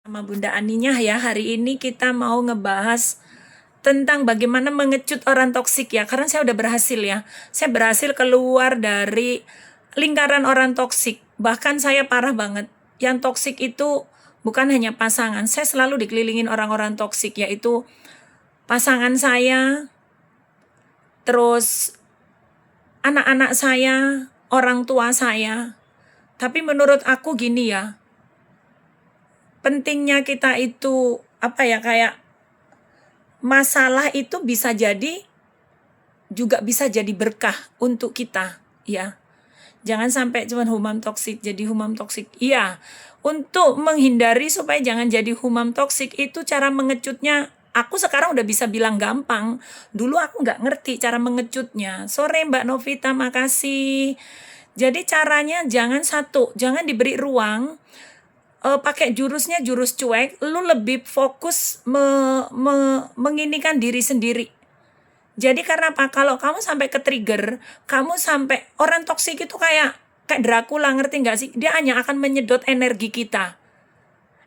Sama Bunda Aninya ya. Hari ini kita mau ngebahas tentang bagaimana mengecut orang toksik ya. Karena saya udah berhasil ya. Saya berhasil keluar dari lingkaran orang toksik. Bahkan saya parah banget. Yang toksik itu bukan hanya pasangan. Saya selalu dikelilingin orang-orang toksik, yaitu pasangan saya, terus anak-anak saya, orang tua saya. Tapi menurut aku gini ya, pentingnya kita itu kayak masalah itu bisa jadi juga bisa jadi berkah untuk kita ya. Jangan sampai cuma humam toksik jadi humam toksik. Iya, untuk menghindari supaya jangan jadi humam toksik itu cara mengecutnya. Aku sekarang udah bisa bilang gampang. Dulu aku nggak ngerti cara mengecutnya. Sore Mbak Novita, makasih. Jadi caranya jangan diberi ruang, pakai jurusnya jurus cuek, lu lebih fokus menginikan diri sendiri. Jadi karena apa? Kalau kamu sampai ke trigger, kamu sampai orang toksik itu kayak Dracula, ngerti nggak sih? Dia hanya akan menyedot energi kita.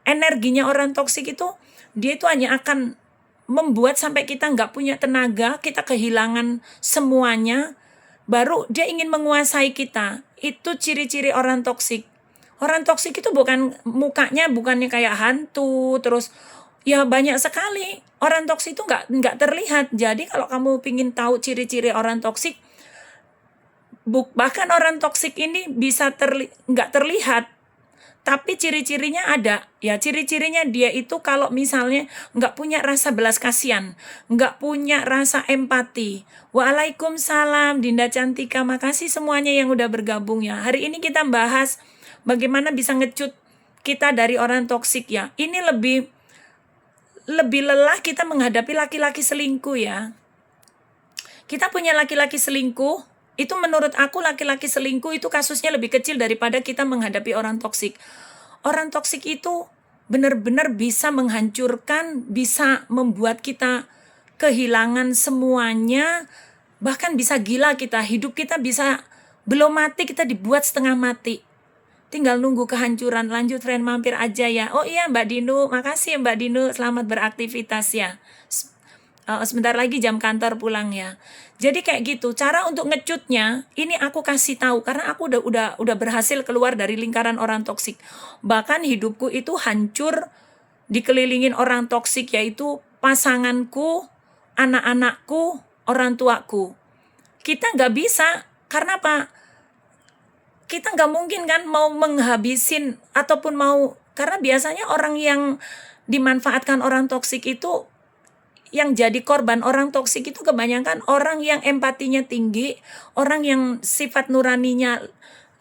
Energinya orang toksik itu, dia itu hanya akan membuat sampai kita nggak punya tenaga, kita kehilangan semuanya, baru dia ingin menguasai kita. Itu ciri-ciri orang toksik. Orang toksik itu bukannya kayak hantu, terus ya banyak sekali. Orang toksik itu nggak terlihat. Jadi kalau kamu pingin tahu ciri-ciri orang toksik, bahkan orang toksik ini bisa nggak terlihat, tapi ciri-cirinya ada. Ya, ciri-cirinya dia itu kalau misalnya nggak punya rasa belas kasihan, nggak punya rasa empati. Waalaikumsalam, Dinda Cantika. Makasih semuanya yang udah bergabung ya. Hari ini kita bahas bagaimana bisa ngecut kita dari orang toksik ya. Ini lebih lelah kita menghadapi laki-laki selingkuh ya. Kita punya laki-laki selingkuh, itu menurut aku laki-laki selingkuh itu kasusnya lebih kecil daripada kita menghadapi orang toksik. Orang toksik itu benar-benar bisa menghancurkan, bisa membuat kita kehilangan semuanya, bahkan bisa gila kita, hidup kita bisa belum mati kita dibuat setengah mati. Tinggal nunggu kehancuran. Lanjut friend, mampir aja ya. Oh iya Mbak Dinu, makasih ya Mbak Dinu, selamat beraktivitas ya. Sebentar lagi jam kantor pulang ya. Jadi kayak gitu, cara untuk ngecutnya ini aku kasih tahu karena aku udah berhasil keluar dari lingkaran orang toksik. Bahkan hidupku itu hancur dikelilingin orang toksik, yaitu pasanganku, anak-anakku, orang tuaku. Kita nggak bisa, karena apa? Kita nggak mungkin kan mau menghabisin ataupun karena biasanya orang yang dimanfaatkan orang toksik itu, yang jadi korban orang toksik itu kebanyakan orang yang empatinya tinggi, orang yang sifat nuraninya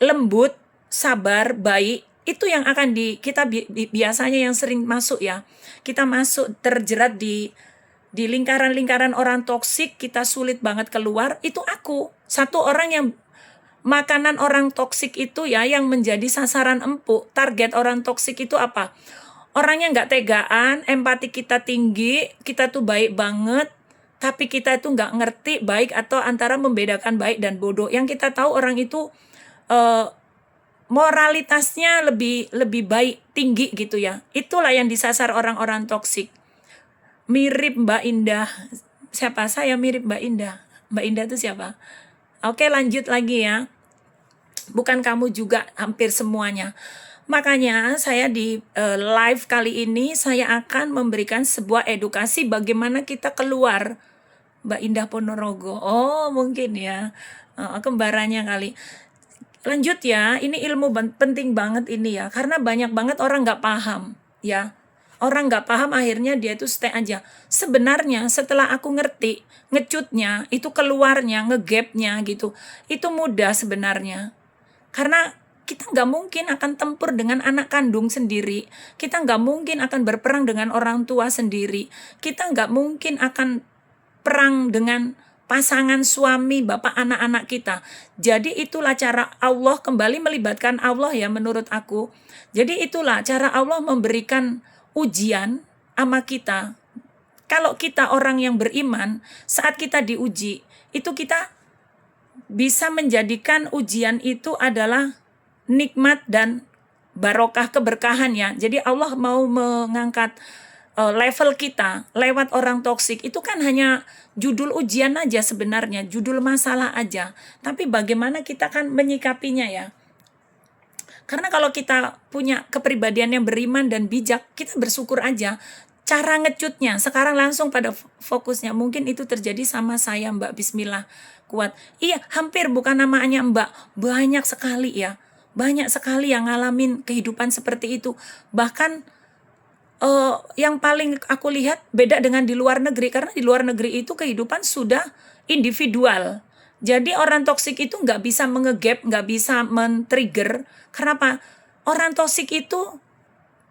lembut, sabar, baik. Itu yang akan kita biasanya yang sering masuk ya. Kita masuk terjerat di lingkaran-lingkaran orang toksik, kita sulit banget keluar. Itu aku, satu orang yang makanan orang toksik itu ya, yang menjadi sasaran empuk. Target orang toksik itu apa? Orangnya nggak tegaan, empati kita tinggi, kita tuh baik banget, tapi kita itu nggak ngerti baik atau antara membedakan baik dan bodoh. Yang kita tahu orang itu moralitasnya lebih baik, tinggi gitu ya. Itulah yang disasar orang-orang toksik. Mirip Mbak Indah. Siapa? Saya mirip Mbak Indah. Mbak Indah itu siapa? Oke, lanjut lagi ya. Bukan kamu juga, hampir semuanya. Makanya saya di live kali ini saya akan memberikan sebuah edukasi bagaimana kita keluar. Mbak Indah Ponorogo. Oh, mungkin ya. Kembarannya kali. Lanjut ya, ini ilmu penting banget ini ya. Karena banyak banget orang nggak paham ya. Orang nggak paham, akhirnya dia itu stay aja. Sebenarnya setelah aku ngerti ngecutnya, itu keluarnya, ngegapnya gitu, itu mudah sebenarnya. Karena kita nggak mungkin akan tempur dengan anak kandung sendiri. Kita nggak mungkin akan berperang dengan orang tua sendiri. Kita nggak mungkin akan perang dengan pasangan suami, bapak, anak-anak kita. Jadi itulah cara Allah, kembali melibatkan Allah ya menurut aku. Jadi itulah cara Allah memberikan ujian sama kita. Kalau kita orang yang beriman, saat kita diuji, itu kita bisa menjadikan ujian itu adalah nikmat dan barokah keberkahan ya. Jadi Allah mau mengangkat level kita lewat orang toksik itu kan hanya judul ujian aja sebenarnya, judul masalah aja. Tapi bagaimana kita kan menyikapinya ya. Karena kalau kita punya kepribadian yang beriman dan bijak, kita bersyukur aja. Cara ngecutnya, sekarang langsung pada fokusnya. Mungkin itu terjadi sama saya Mbak, bismillah, kuat. Iya, hampir bukan namanya Mbak, banyak sekali ya. Banyak sekali yang ngalamin kehidupan seperti itu. Bahkan yang paling aku lihat beda dengan di luar negeri. Karena di luar negeri itu kehidupan sudah individual. Jadi orang toksik itu nggak bisa mengegap, nggak bisa men-trigger. Kenapa? Orang toksik itu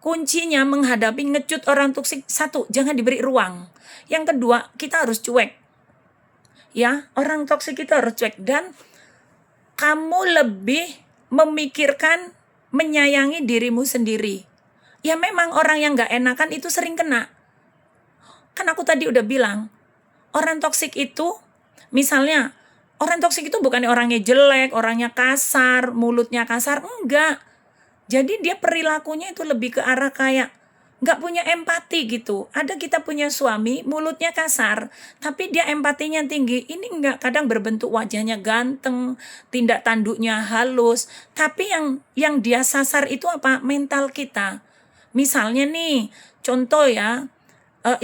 kuncinya menghadapi ngecut orang toksik, satu, jangan diberi ruang. Yang kedua, kita harus cuek. Ya, orang toksik itu harus cuek. Dan kamu lebih memikirkan, menyayangi dirimu sendiri. Ya memang orang yang nggak enakan itu sering kena. Kan aku tadi udah bilang, orang toksik itu, misalnya, orang toksik itu bukan orangnya jelek, orangnya kasar, mulutnya kasar, enggak. Jadi dia perilakunya itu lebih ke arah kayak nggak punya empati gitu. Ada kita punya suami, mulutnya kasar, tapi dia empatinya tinggi. Ini enggak, kadang berbentuk wajahnya ganteng, tindak tanduknya halus. Tapi yang dia sasar itu apa? Mental kita. Misalnya nih, contoh ya,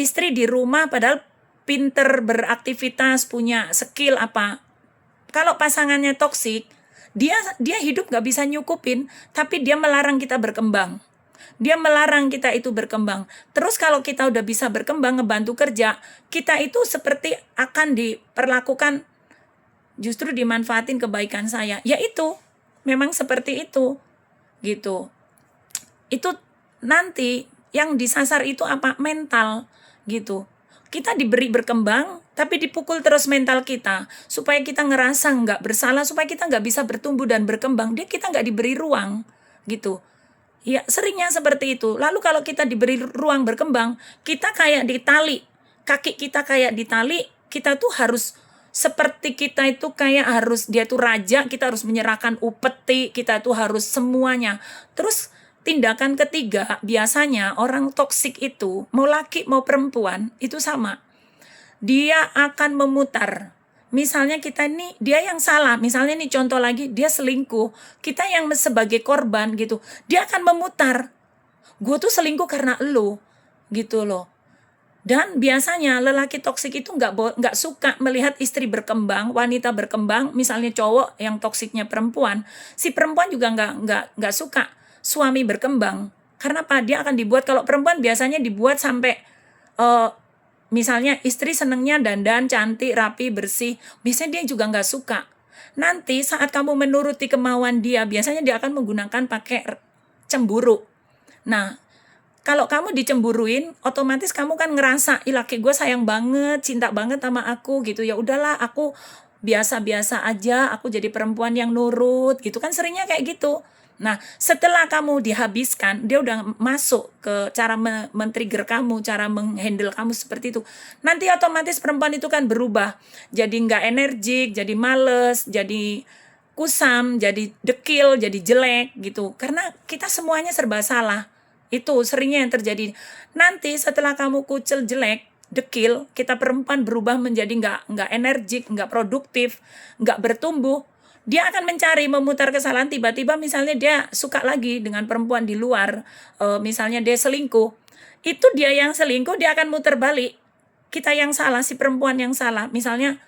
istri di rumah padahal pinter beraktivitas, punya skill apa. Kalau pasangannya toksik, dia hidup nggak bisa nyukupin, tapi dia melarang kita berkembang. Dia melarang kita itu berkembang. Terus kalau kita udah bisa berkembang, ngebantu kerja, kita itu seperti akan diperlakukan, justru dimanfaatin kebaikan saya. Ya itu, memang seperti itu. Gitu. Itu nanti yang disasar itu apa? Mental. Gitu. Kita diberi berkembang, tapi dipukul terus mental kita, supaya kita ngerasa nggak bersalah, supaya kita nggak bisa bertumbuh dan berkembang. Kita nggak diberi ruang, gitu. Ya, seringnya seperti itu. Lalu kalau kita diberi ruang berkembang, kita kayak ditali, kaki kita kayak ditali, kita tuh harus, seperti kita itu kayak harus, dia tuh raja, kita harus menyerahkan upeti, kita tuh harus semuanya. Terus, tindakan ketiga, biasanya orang toksik itu, mau laki mau perempuan, itu sama. Dia akan memutar. Misalnya kita nih, dia yang salah. Misalnya nih contoh lagi, dia selingkuh. Kita yang sebagai korban gitu. Dia akan memutar. Gue tuh selingkuh karena elu. Gitu loh. Dan biasanya lelaki toksik itu nggak suka melihat istri berkembang, wanita berkembang. Misalnya cowok yang toksiknya perempuan. Si perempuan juga nggak suka suami berkembang. Karena apa? Dia akan dibuat, kalau perempuan biasanya dibuat sampai misalnya istri senengnya dandan, cantik, rapi, bersih. Biasanya dia juga nggak suka. Nanti saat kamu menuruti kemauan dia, biasanya dia akan menggunakan pakai cemburu. Nah, kalau kamu dicemburuin, otomatis kamu kan ngerasa, ih laki gue sayang banget, cinta banget sama aku gitu. Ya udahlah, aku biasa-biasa aja, aku jadi perempuan yang nurut gitu kan, seringnya kayak gitu. Nah, setelah kamu dihabiskan, dia udah masuk ke cara men-trigger kamu, cara menghandle kamu seperti itu. Nanti otomatis perempuan itu kan berubah. Jadi nggak energik, jadi males, jadi kusam, jadi dekil, jadi jelek gitu. Karena kita semuanya serba salah. Itu seringnya yang terjadi. Nanti setelah kamu kucel, jelek, dekil, kita perempuan berubah menjadi nggak energik, nggak produktif, nggak bertumbuh. Dia akan mencari, memutar kesalahan. Tiba-tiba misalnya dia suka lagi dengan perempuan di luar, misalnya dia selingkuh, itu dia yang selingkuh, dia akan muter balik, kita yang salah, si perempuan yang salah. Misalnya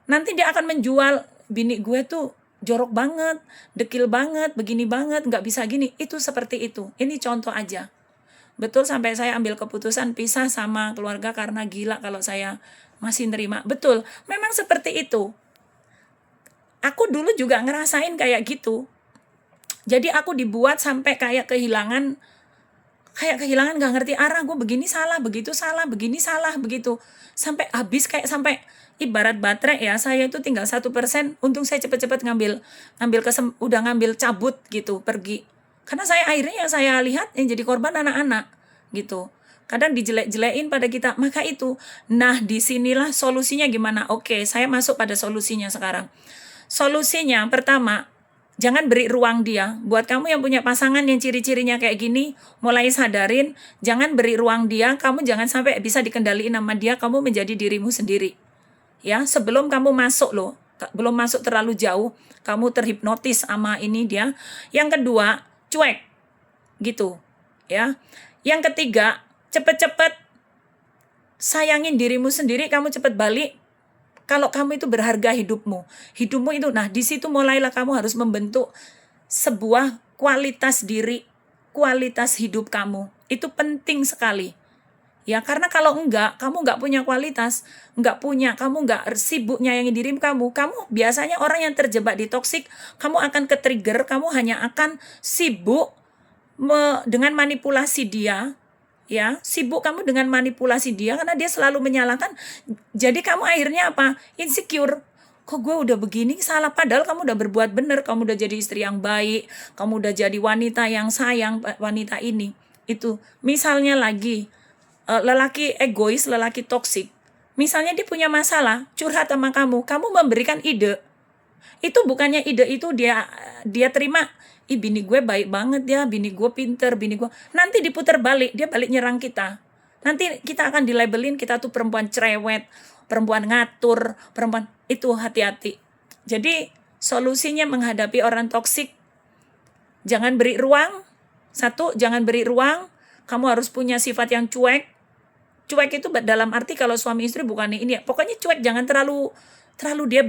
nanti dia akan menjual, bini gue tuh jorok banget, dekil banget, begini banget, nggak bisa gini. Itu seperti itu. Ini contoh aja. Betul, sampai saya ambil keputusan pisah sama keluarga karena gila kalau saya masih nerima. Betul, memang seperti itu. Aku dulu juga ngerasain kayak gitu. Jadi aku dibuat sampai kayak kehilangan gak ngerti arah. Gue begini salah, begitu salah, begini salah, begitu. Sampai habis, kayak sampai ibarat baterai ya, saya itu tinggal 1%. Untung saya cepet-cepet udah ngambil cabut gitu, pergi. Karena akhirnya yang saya lihat yang jadi korban anak-anak gitu. Kadang dijelek-jelekin pada kita. Maka itu, nah disinilah solusinya gimana. Oke, saya masuk pada solusinya sekarang. Solusinya pertama, Jangan beri ruang dia. Buat kamu yang punya pasangan yang ciri-cirinya kayak gini, mulai sadarin, jangan beri ruang dia, kamu jangan sampai bisa dikendaliin sama dia, kamu menjadi dirimu sendiri. Ya, sebelum kamu masuk loh, belum masuk terlalu jauh, kamu terhipnotis sama ini dia. Yang kedua, cuek. Gitu. Ya. Yang ketiga, cepet-cepet sayangin dirimu sendiri, kamu cepet balik. Kalau kamu itu berharga hidupmu itu, nah di situ mulailah kamu harus membentuk sebuah kualitas diri, kualitas hidup kamu. Itu penting sekali. Ya, karena kalau enggak, kamu enggak punya kualitas, kamu enggak sibuk nyayangi diri kamu biasanya orang yang terjebak di toksik, kamu akan ke-trigger, kamu hanya akan sibuk dengan manipulasi dia. Ya, sibuk kamu dengan manipulasi dia karena dia selalu menyalahkan. Jadi kamu akhirnya apa? Insecure. Kok gue udah begini salah, padahal kamu udah berbuat benar, kamu udah jadi istri yang baik, kamu udah jadi wanita yang sayang, wanita ini. Itu misalnya lagi lelaki egois, lelaki toksik. Misalnya dia punya masalah, curhat sama kamu memberikan ide. Itu bukannya ide itu dia terima, bini gue baik banget ya, bini gue pinter, bini gue. Nanti diputar balik, dia balik nyerang kita. Nanti kita akan dilabelin kita tuh perempuan cerewet, perempuan ngatur, perempuan itu, hati-hati. Jadi solusinya menghadapi orang toksik, jangan beri ruang. Satu, jangan beri ruang. Kamu harus punya sifat yang cuek. Cuek itu dalam arti kalau suami istri bukan ini ya. Pokoknya cuek, jangan terlalu dia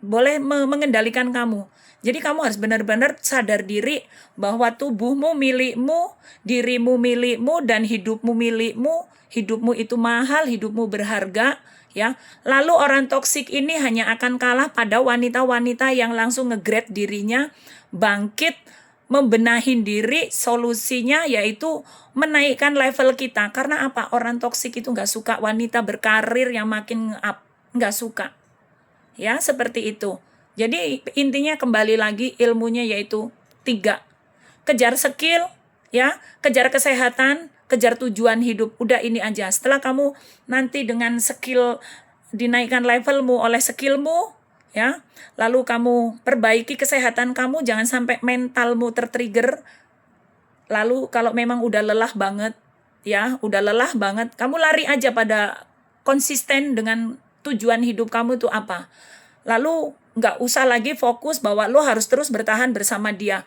boleh mengendalikan kamu. Jadi kamu harus benar-benar sadar diri bahwa tubuhmu milikmu, dirimu milikmu, dan hidupmu milikmu. Hidupmu itu mahal, hidupmu berharga. Ya, lalu orang toksik ini hanya akan kalah pada wanita-wanita yang langsung nge-grade dirinya, bangkit, membenahin diri. Solusinya yaitu menaikkan level kita. Karena apa? Orang toksik itu nggak suka wanita berkarir yang makin up, nggak suka. Ya, seperti itu. Jadi intinya kembali lagi ilmunya yaitu 3. Kejar skill, ya, kejar kesehatan, kejar tujuan hidup. Udah ini aja. Setelah kamu nanti dengan skill dinaikkan levelmu oleh skillmu, ya, lalu kamu perbaiki kesehatan kamu, jangan sampai mentalmu tertrigger. Lalu kalau memang udah lelah banget, ya, kamu lari aja pada konsisten dengan tujuan hidup kamu itu apa. Lalu nggak usah lagi fokus bahwa lo harus terus bertahan bersama dia.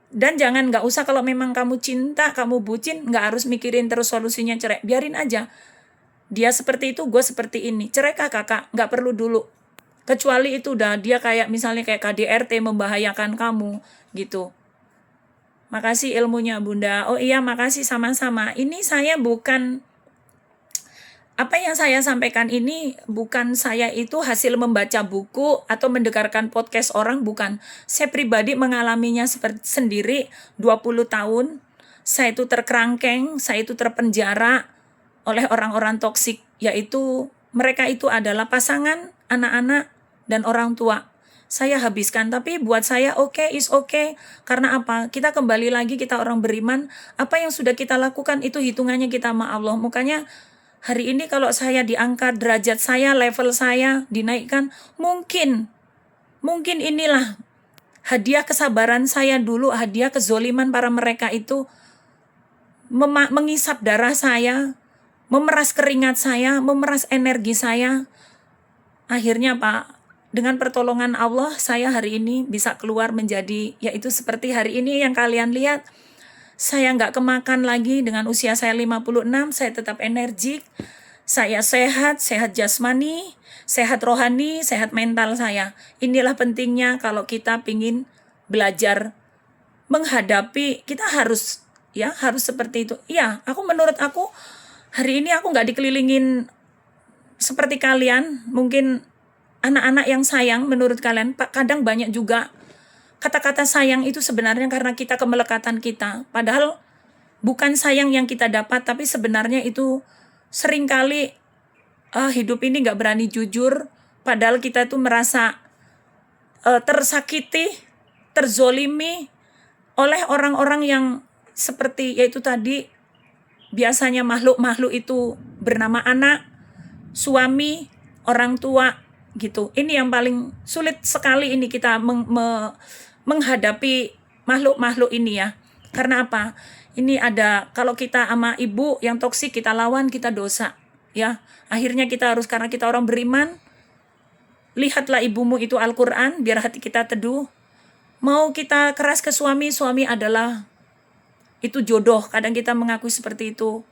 Dan jangan nggak usah kalau memang kamu cinta, kamu bucin, nggak harus mikirin terus solusinya cerai. Biarin aja. Dia seperti itu, gue seperti ini. Cerai kakak, nggak perlu dulu. Kecuali itu udah dia kayak misalnya kayak KDRT membahayakan kamu gitu. Makasih ilmunya Bunda. Oh iya, makasih sama-sama. Ini saya bukan, apa yang saya sampaikan ini bukan saya itu hasil membaca buku atau mendengarkan podcast orang, bukan. Saya pribadi mengalaminya sendiri 20 tahun. Saya itu terkerangkeng, saya itu terpenjara oleh orang-orang toksik, yaitu mereka itu adalah pasangan, anak-anak, dan orang tua. Saya habiskan, tapi buat saya is okay. Karena apa? Kita kembali lagi, kita orang beriman, apa yang sudah kita lakukan itu hitungannya kita sama Allah. Makanya hari ini kalau saya diangkat, derajat saya, level saya dinaikkan, mungkin inilah hadiah kesabaran saya dulu, hadiah kezoliman para mereka itu mengisap darah saya, memeras keringat saya, memeras energi saya. Akhirnya Pak, dengan pertolongan Allah, saya hari ini bisa keluar menjadi, yaitu seperti hari ini yang kalian lihat. Saya nggak kemakan lagi dengan usia saya 56, saya tetap energik, saya sehat jasmani, sehat rohani, sehat mental saya. Inilah pentingnya kalau kita pingin belajar menghadapi, kita harus seperti itu. Iya, menurut aku, hari ini aku nggak dikelilingin seperti kalian, mungkin anak-anak yang sayang menurut kalian, kadang banyak juga kata-kata sayang itu sebenarnya karena kita kemelekatan kita. Padahal bukan sayang yang kita dapat, tapi sebenarnya itu seringkali hidup ini gak berani jujur. Padahal kita itu merasa tersakiti, terzolimi oleh orang-orang yang seperti yaitu tadi, biasanya makhluk-makhluk itu bernama anak, suami, orang tua, gitu. Ini yang paling sulit sekali ini kita menghadapi makhluk-makhluk ini ya. Karena apa? Ini ada, kalau kita sama ibu yang toksik kita lawan, kita dosa ya. Akhirnya kita harus, karena kita orang beriman, lihatlah ibumu itu Al-Quran, biar hati kita teduh. Mau kita keras ke suami, suami adalah itu jodoh, kadang kita mengakui seperti itu.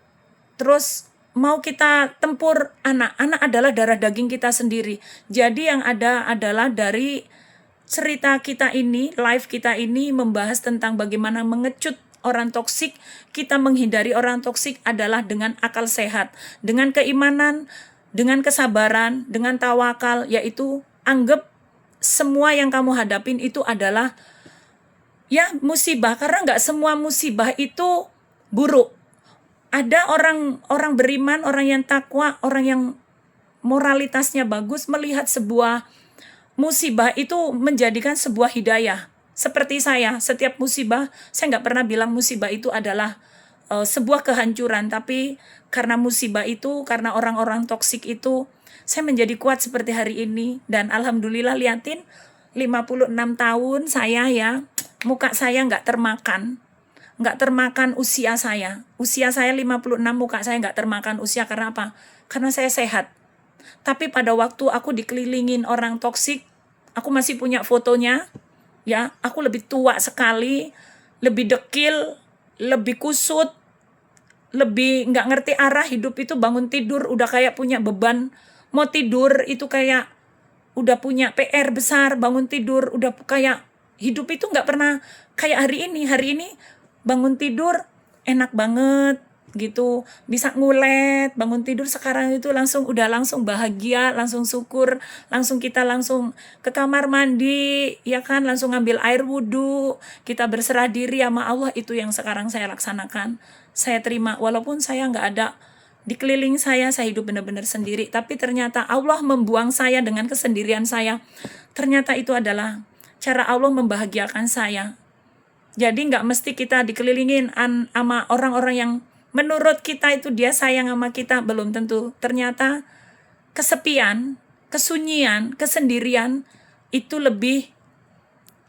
Terus mau kita tempur anak adalah darah daging kita sendiri. Jadi yang ada adalah dari cerita kita ini, live kita ini membahas tentang bagaimana mengecut orang toksik. Kita menghindari orang toksik adalah dengan akal sehat, dengan keimanan, dengan kesabaran, dengan tawakal, yaitu anggap semua yang kamu hadapin itu adalah ya musibah, karena nggak semua musibah itu buruk. Ada orang beriman, orang yang takwa, orang yang moralitasnya bagus melihat sebuah musibah itu menjadikan sebuah hidayah. Seperti saya, setiap musibah, saya nggak pernah bilang musibah itu adalah sebuah kehancuran, tapi karena musibah itu, karena orang-orang toksik itu, saya menjadi kuat seperti hari ini. Dan alhamdulillah liatin 56 tahun saya ya, muka saya nggak termakan usia saya. Usia saya 56, muka saya nggak termakan usia. Karena apa? Karena saya sehat. Tapi pada waktu aku dikelilingin orang toksik, aku masih punya fotonya, ya, aku lebih tua sekali, lebih dekil, lebih kusut, lebih nggak ngerti arah hidup itu. Bangun tidur udah kayak punya beban, mau tidur itu kayak udah punya PR besar. Bangun tidur udah kayak hidup itu nggak pernah kayak hari ini. Hari ini bangun tidur enak banget gitu, bisa ngulet. Bangun tidur sekarang itu langsung bahagia, langsung syukur, kita langsung ke kamar mandi ya kan, langsung ngambil air wudhu, kita berserah diri sama Allah. Itu yang sekarang saya laksanakan, saya terima. Walaupun saya nggak ada di keliling saya hidup benar-benar sendiri, tapi ternyata Allah membuang saya dengan kesendirian saya. Ternyata itu adalah cara Allah membahagiakan saya. Jadi nggak mesti kita dikelilingin sama orang-orang yang menurut kita itu dia sayang sama kita, belum tentu. Ternyata kesepian, kesunyian, kesendirian itu lebih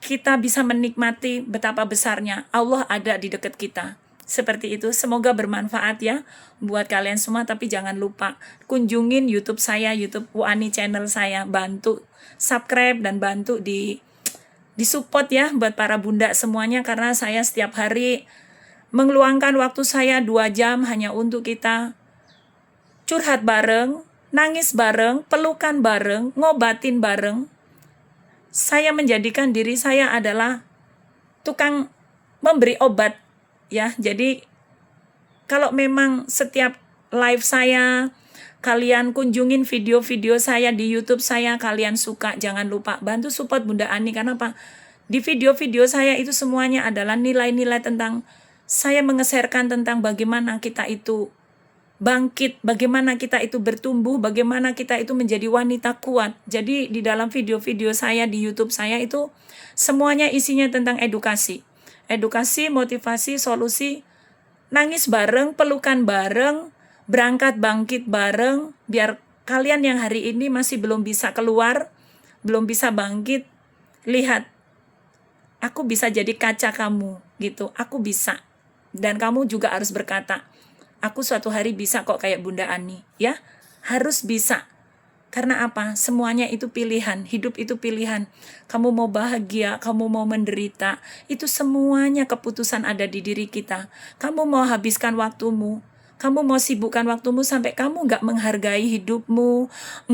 kita bisa menikmati betapa besarnya Allah ada di dekat kita. Seperti itu. Semoga bermanfaat ya buat kalian semua. Tapi jangan lupa kunjungin YouTube saya, YouTube Wuani channel saya. Bantu subscribe dan bantu di support ya buat para bunda semuanya. Karena saya setiap hari mengeluangkan waktu saya 2 jam hanya untuk kita curhat bareng, nangis bareng, pelukan bareng, ngobatin bareng. Saya menjadikan diri saya adalah tukang memberi obat ya. Jadi kalau memang setiap live saya kalian kunjungin video-video saya di YouTube saya, kalian suka, jangan lupa bantu support Bunda Ani. Karena apa? Di video-video saya itu semuanya adalah nilai-nilai tentang, saya mengeserkan tentang bagaimana kita itu bangkit, bagaimana kita itu bertumbuh, bagaimana kita itu menjadi wanita kuat. Jadi di dalam video-video saya di YouTube saya itu semuanya isinya tentang edukasi. Edukasi, motivasi, solusi, nangis bareng, pelukan bareng, berangkat bangkit bareng, biar kalian yang hari ini masih belum bisa keluar, belum bisa bangkit, lihat, aku bisa jadi kaca kamu gitu, aku bisa. Dan kamu juga harus berkata, aku suatu hari bisa kok kayak Bunda Ani ya. Harus bisa. Karena apa? Semuanya itu pilihan, hidup itu pilihan. Kamu mau bahagia, kamu mau menderita, itu semuanya keputusan ada di diri kita. Kamu mau habiskan waktumu, kamu mau sibukkan waktumu sampai kamu gak menghargai hidupmu,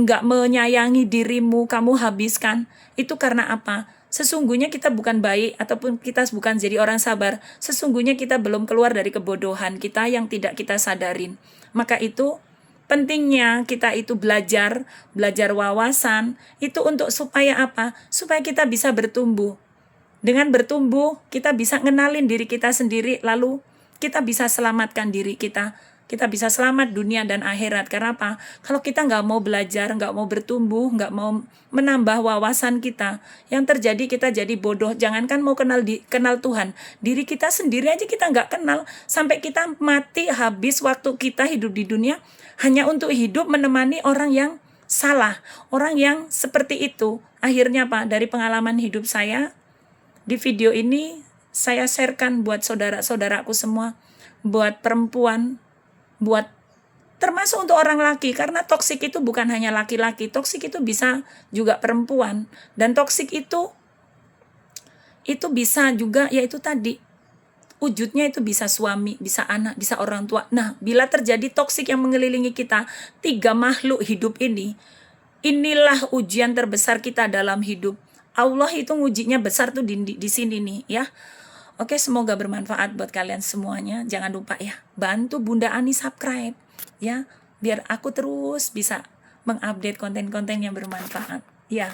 gak menyayangi dirimu, kamu habiskan. Itu karena apa? Sesungguhnya kita bukan baik ataupun kita bukan jadi orang sabar. Sesungguhnya kita belum keluar dari kebodohan kita yang tidak kita sadarin. Maka itu pentingnya kita itu belajar wawasan itu untuk supaya apa? Supaya kita bisa bertumbuh. Dengan bertumbuh kita bisa ngenalin diri kita sendiri, lalu kita bisa selamatkan diri kita. Kita bisa selamat dunia dan akhirat. Karena apa? Kalau kita nggak mau belajar, nggak mau bertumbuh, nggak mau menambah wawasan kita, yang terjadi kita jadi bodoh. Jangankan mau kenal Tuhan, diri kita sendiri aja kita nggak kenal. Sampai kita mati, habis waktu kita hidup di dunia hanya untuk hidup menemani orang yang salah. Orang yang seperti itu akhirnya apa? Dari pengalaman hidup saya, di video ini saya sharekan buat saudara-saudaraku semua, buat perempuan, buat termasuk untuk orang laki, karena toksik itu bukan hanya laki-laki, toksik itu bisa juga perempuan, dan toksik itu bisa juga, yaitu tadi, wujudnya itu bisa suami, bisa anak, bisa orang tua. Nah, bila terjadi toksik yang mengelilingi kita, 3 makhluk hidup ini, inilah ujian terbesar kita dalam hidup. Allah itu ujinya besar tuh di sini nih ya. Oke, semoga bermanfaat buat kalian semuanya. Jangan lupa ya, bantu Bunda Ani subscribe ya, biar aku terus bisa mengupdate konten-konten yang bermanfaat. Ya.